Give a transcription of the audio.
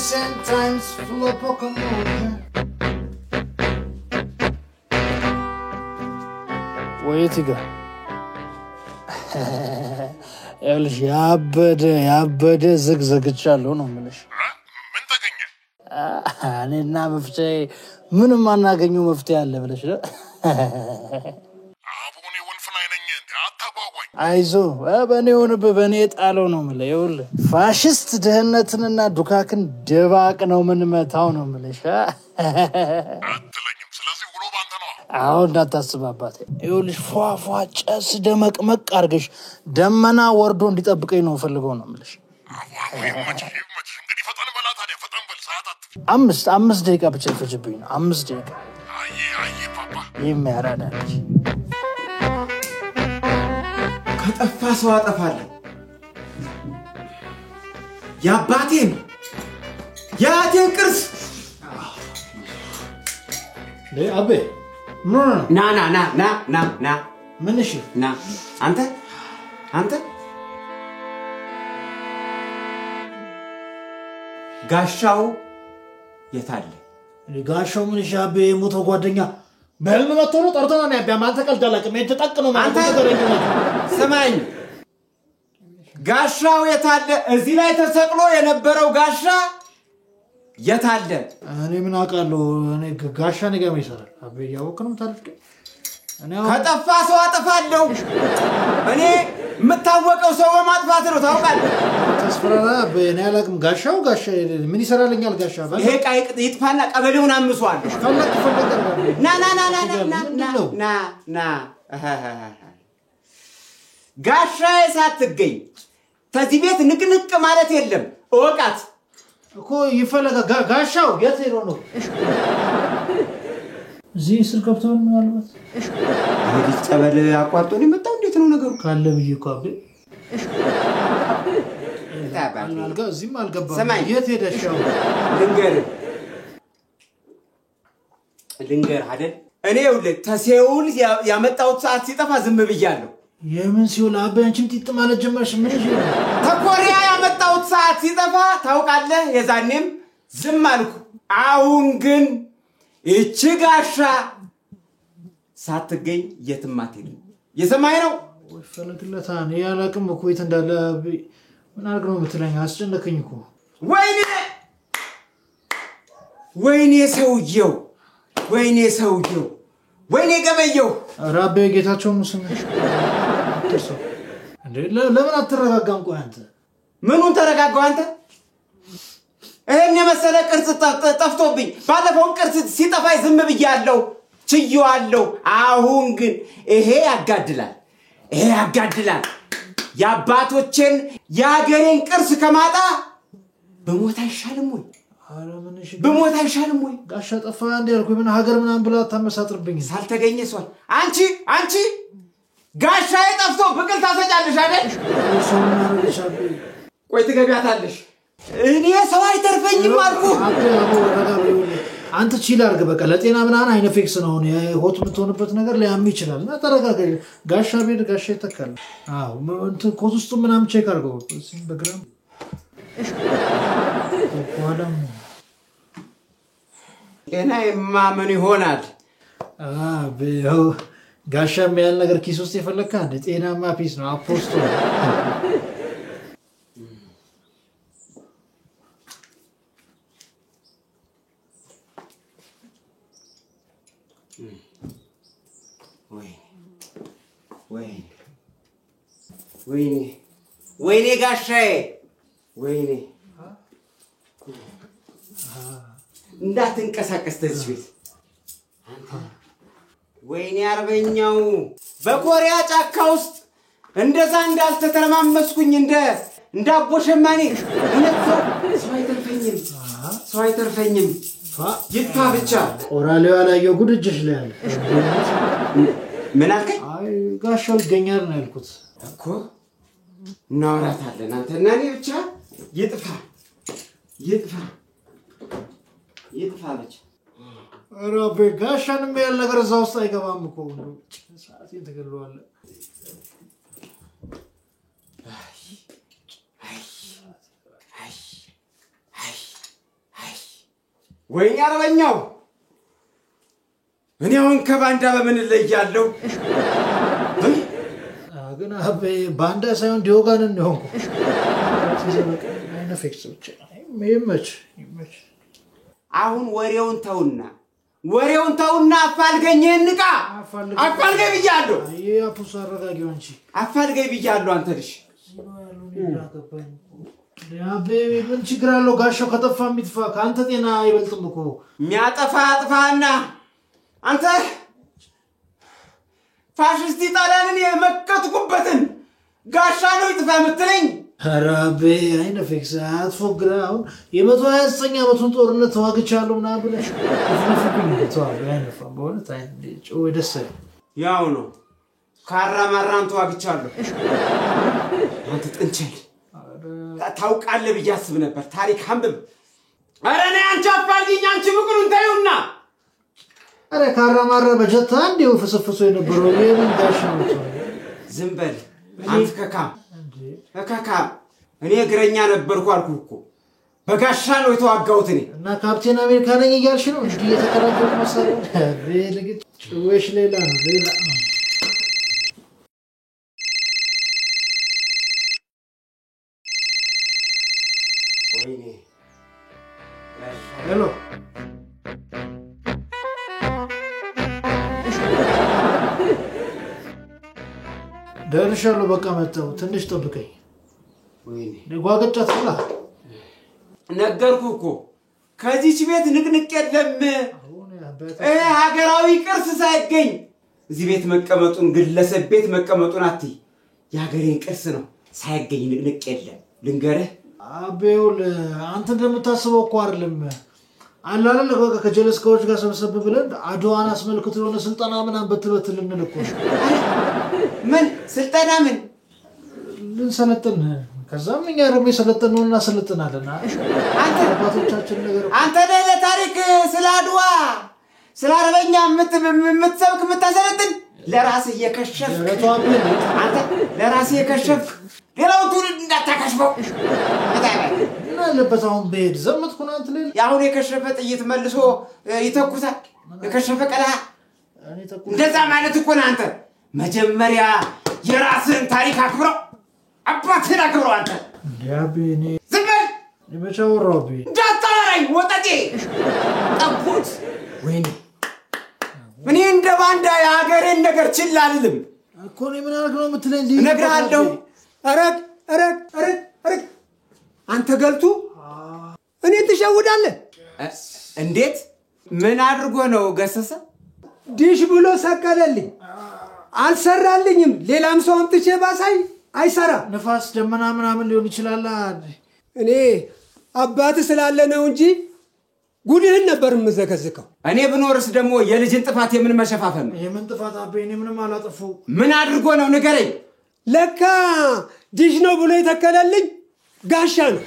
sometimes full of Pokemon. Wait, you go. Elsh, ያበደ ዝግዝግቻለሁ ነው የምልሽ ምን ተገኘ እኔና መፍትሄ ምንም አናገኘው መፍትሄ አለ ብለሽ ነው አቡኔ ወልፍን አይነኝ አታጓጓኝ አይዞ በኔ በኔ ጣለው ነው የምልህ ይኸውልህ ፋሽስት ድህነትንና ዱካክን ደባቅ ነው ምን መታው ነው የምልሽ አትለኝም ስለዚህ ውሎ ባንተ ነው አሁን እንዳታስባባት ይኸውልሽ ፏፏ ጨስ ደመቅመቅ አርገሽ ደመና ወርዶ እንዲጠብቀኝ ነው ፈልገው ነው የምልሽ ይመች እንግዲህ ፈጠን በላ ታዲያ ፈጠን በል ሰዓታት አምስት ደቂቃ ብቻ ይፈጅብኝ ነው 5 ደቂቃ አይ ፓፓ ይመራዳልሽ ከጠፋ ሰው አጠፋለሁ ያባቴን ቅርስ አቤ ና ምን እሺ ና አንተ ጋሻው የታለ ጋሻው ምን እሺ አቤ ሞቶ ጓደኛ በህልም መጥቶ ነው ጠርቶና ነው ያባ ማንተ ቀልዳላቀም የተጠቅ ነው ማለት ነው ሰማኝ ጋሻው የታለ እዚህ ላይ ተሰቅሎ የነበረው ጋሻ የታለ እኔ ምን አውቃለሁ እኔ ጋሻ ነገም ይሰራል አቤ ያወቅንም ታልፍ እኔ ከጠፋ ሰው አጠፋለሁ እኔ የምታወቀው ሰው በማጥፋት ነው ታውቃለህ ተስፈራራ በእኔ አላቅም ጋሻው ጋሻ ምን ይሰራልኛል ጋሻ ይሄ ቃይ ይጥፋና ቀበሌውን አምሷል ፈለክ ና ጋሻ ሳትገኝ ከዚህ ቤት ንቅንቅ ማለት የለም እወቃት እኮ ይፈለጋ ጋሻው የት ሄዶ ነው እዚህ ስር ገብተው ማለት ይሄ ጸበል አቋርጦ ነው የመጣው እንዴት ነው ነገሩ ካለ ብዬ እኮ አቤ ታባቲ እዚህም አልገባም የት ሄደሻው ልንገር አይደል እኔ ይኸውልህ ተሴውል ያመጣሁት ሰዓት ሲጠፋ ዝም ብያለሁ የምን ሲውል አቤ አንቺም ጥጥ ማለት ጀመርሽ ምን እሺ ተኮሪያ ያመጣሁት ሰዓት ሲጠፋ ታውቃለህ የዛኔም ዝም አልኩ አሁን ግን እቺ ጋሻ ሳትገኝ የትም አትሄድም የሰማይ ነው ወይ ፈለግለታን ያላቅም እኮ የት እንዳለ ምን አድርግ ነው የምትለኝ አስጨነቀኝ እኮ ወይኔ ሰውየው ወይኔ ገበየው ራቤ ጌታቸው ሙስነሽ እንዴ ለምን አትረጋጋም ቆይ አንተ ምኑን ተረጋጋው አንተ እኔ የመሰለ ቅርጽ ጠፍቶብኝ ባለፈው ቅርጽ ሲጠፋይ ዝም ብያለሁ ችዩአለሁ አሁን ግን ይሄ ያጋድላል ያባቶችን ያገሬን ቅርስ ከማጣ በሞት አይሻልም ወይ አረምንሽ በሞት አይሻልም ወይ ጋሻ ጠፋ እንደ ያልኩ ምን ሀገር ምናምን ብላ ታመሳጥርብኝ ሳልተገኘ ሰው አንቺ ጋሻ የጠፍቶ ብቅል ታሰጫለሽ አይደል ቆይ ትገቢያታለሽ እኔ ሰው አይተርፈኝም አልኩ አንተ ቺል አርገ በቃ ለጤና ምናምን አይነ ፊክስ ነው ሆት ምትሆንበት ነገር ሊያም ይችላል እና ተረጋጋ ጋሻ ቤት ጋሻ ይተካል እንት ኮት ውስጥ ምናምን ቼክ አርገው በግራም ወለም ገና ማመን ይሆናል አቤው ጋሻ የሚያል ነገር ኪስ ውስጥ ይፈልካ እንደ ጤናማ ፒስ ነው አፖስቶ ወይኔ ጋሻዬ ወይኔ እንዳትንቀሳቀስ ተዚህ ቤት ወይኔ አርበኛው በኮሪያ ጫካ ውስጥ እንደዛ እንዳልተተረማመስኩኝ እንዳቦሸማኔ እነት ሰው አይተርፈኝም ይጥፋ ብቻ ኦራሊዋ ላይ የጉድጅሽ ላይ አለ ምን አልከኝ አይ ጋሻው ይገኛል ነው ያልኩት እኮ እናወራታለን አንተና እኔ ብቻ ይጥፋ ብቻ አረቤ ጋሻንም ያለ ነገር እዛው ውስጥ አይገባም እኮ ሰዓት ይተገለዋል ወይኔ አርበኛው እኔ አሁን ከባንዳ በምን እለያለሁ? ግን አቤ ባንዳ ሳይሆን ዲዮጋንን ነው አይነፌክስ ብቻ ይመች። አሁን ወሬውን ተውና አፋልገኝ እንቃ አፋልገኝ ብያለሁ። አፑስ አረጋጊው እንጂ አፋልገኝ ብያለሁ። አንተ ልጅ አቤ ምን ችግር አለው? ጋሻው ከጠፋ የሚጥፋ ከአንተ ጤና አይበልጥም እኮ። የሚያጠፋ አጥፋና አንተ ፋሽስት ጣሊያንን የመከትኩበትን ጋሻ ነው ይጥፋ የምትለኝ? ኧረ አቤ አይነፌክስ አትፎግራ። አሁን የ129 ዓመቱን ጦርነት ተዋግቻለሁ ምናምን ብለሽ አትነፍብኝ። ተዋግ አይነፋም በእውነት ወይ ደስ ያው ነው ካራማራን ተዋግቻለሁ። አንተ ጥንቸል ታውቃለህ ብዬ አስብ ነበር። ታሪክ አንብብ። ኧረ ነይ አንቺ አፋልጊኝ። አንቺ ምክሩን ተይውና ኧረ ካራማራ በጀታ እንዴው ፍስፍሶ የነበረው የምን ጋሻ ነው? ዝም በል አንተ ከካም እኔ እግረኛ ነበርኩ አልኩህ እኮ። በጋሻ ነው የተዋጋሁት እኔ። እና ካፕቴን አሜሪካ ነኝ እያልሽ ነው እንዴ? የተከራከሩ መሰለኝ። ለግጭ ጭዌሽ ሌላ ነው ሌላ ነው። ወይኔ ሄሎ ደርሻለሁ። በቃ መጣሁ። ትንሽ ጠብቀኝ። ወይኔ ለጓገጫት ብላ ነገርኩህ እኮ ከዚህች ቤት ንቅንቅ የለም። ሀገራዊ ቅርስ ሳይገኝ እዚህ ቤት መቀመጡን ግለሰብ ቤት መቀመጡን አትይ። የሀገሬን ቅርስ ነው ሳይገኝ ንቅንቅ የለም። ልንገርህ አቤውል አንተ እንደምታስበው እኮ አይደለም። አላለ በቃ ከጀለስካዎች ጋር ሰብሰብ ብለን አድዋን አስመልክቶ የሆነ ስልጠና ምናምን በትበት ልንልኮ ምን ስልጠና ምን ልንሰለጥን ከዛም እኛ ደግሞ የሰለጠነውን እናሰለጥናለን። አንተ አባቶቻችን ነገር አንተ ለታሪክ ስለ አድዋ ስለ አርበኛ የምትሰብክ የምታሰለጥን ለራስህ እየከሸፍክ አንተ ለራስህ እየከሸፍክ ሌላውን ትውልድ እንዳታከሽፈው። ምን አለበት አሁን በሄድ ዘመትኩና አንተ ላይ ያሁን የከሸፈ ጥይት መልሶ ይተኩሳል። የከሸፈ ቀለሃ እንደዛ ማለት እኮ ነው። አንተ መጀመሪያ የራስህን ታሪክ አክብረው፣ አባትህን አክብረው። አንተ ያቤኔ ዝም በል የመቻወራው እንዳታወራኝ ወጣቴ ጠቡት። ወይኔ ምን እንደ ባንዳ የሀገሬን ነገር ችላ አልልም እኮ ነው። ምን አልክ ነው የምትለኝ? እነግርሃለሁ። አረግ አንተ ገልቱ እኔ ትሸውዳለህ። እንዴት ምን አድርጎ ነው ገሰሰ? ዲሽ ብሎ ሰቀለልኝ፣ አልሰራልኝም። ሌላም ሰው አምጥቼ ባሳይ አይሰራም። ንፋስ ደመና ምናምን ሊሆን ይችላል። እኔ አባት ስላለ ነው እንጂ ጉድህን ነበር የምዘከዝከው። እኔ ብኖርስ ደግሞ የልጅን ጥፋት የምን መሸፋፈን ነው? የምን ጥፋት አቤ? እኔ ምንም አላጠፉ። ምን አድርጎ ነው ንገረኝ። ለካ ዲሽ ነው ብሎ የተከለልኝ ጋሻ ነው።